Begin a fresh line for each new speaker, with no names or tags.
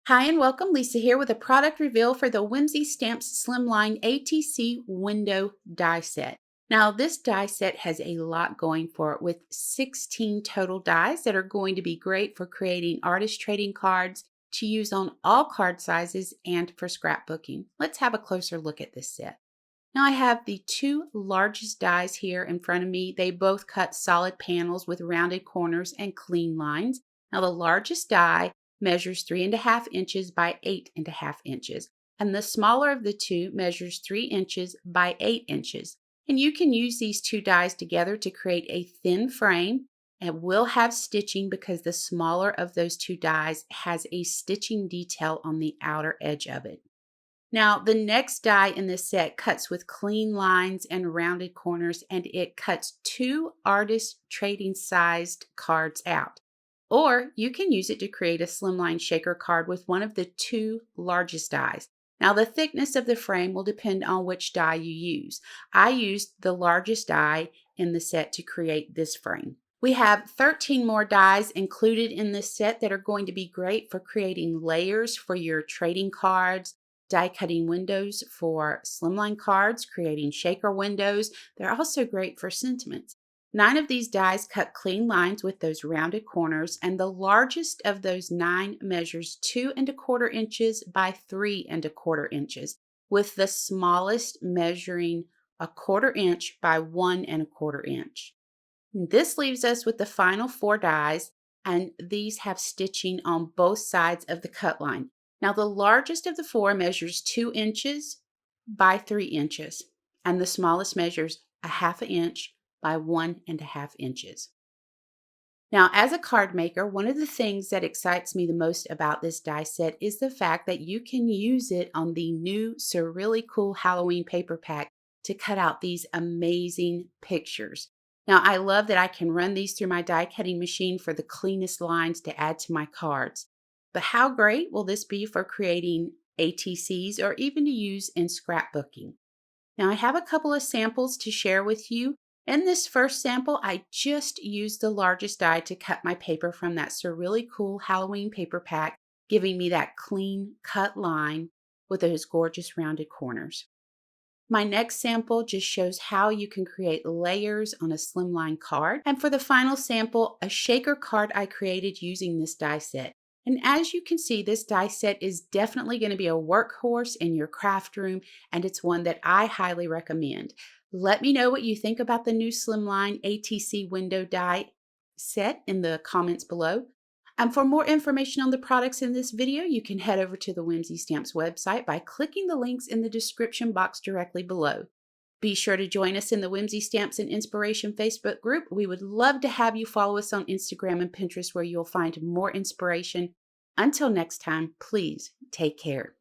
Hi and welcome, Lisa here with a product reveal for the Whimsy Stamps Slimline ATC window die set. Now this die set has a lot going for it with 16 total dies that are going to be great for creating artist trading cards to use on all card sizes and for scrapbooking. Let's have a closer look at this set. Now I have the two largest dies here in front of me. They both cut solid panels with rounded corners and clean lines. Now the largest die measures 3.5 inches by 8.5 inches, and the smaller of the two measures 3 inches by 8 inches. And you can use these two dies together to create a thin frame, and will have stitching because the smaller of those two dies has a stitching detail on the outer edge of it. Now, the next die in this set cuts with clean lines and rounded corners, and it cuts two artist trading sized cards out. Or you can use it to create a slimline shaker card with one of the two largest dies. Now, the thickness of the frame will depend on which die you use. I used the largest die in the set to create this frame. We have 13 more dies included in this set that are going to be great for creating layers for your trading cards, die cutting windows for slimline cards, creating shaker windows. They're also great for sentiments. 9 of these dies cut clean lines with those rounded corners, and the largest of those 9 measures 2.25 inches by 3.25 inches, with the smallest measuring 1/4 inch by 1.25 inch. This leaves us with the final 4 dies, and these have stitching on both sides of the cut line. Now the largest of the 4 measures 2 inches by 3 inches, and the smallest measures 1/2 inch by 1.5 inches. Now, as a card maker, one of the things that excites me the most about this die set is the fact that you can use it on the new Really Cool Halloween paper pack to cut out these amazing pictures. Now, I love that I can run these through my die cutting machine for the cleanest lines to add to my cards. But how great will this be for creating ATCs or even to use in scrapbooking? Now, I have a couple of samples to share with you. In this first sample, I just used the largest die to cut my paper from that Really Cool Halloween paper pack, giving me that clean cut line with those gorgeous rounded corners. My next sample just shows how you can create layers on a slimline card. And for the final sample, a shaker card I created using this die set. And as you can see, this die set is definitely going to be a workhorse in your craft room, and it's one that I highly recommend. Let me know what you think about the new Slimline ATC window die set in the comments below. And for more information on the products in this video, you can head over to the Whimsy Stamps website by clicking the links in the description box directly below. Be sure to join us in the Whimsy Stamps and Inspiration Facebook group. We would love to have you follow us on Instagram and Pinterest, where you'll find more inspiration. Until next time, please take care.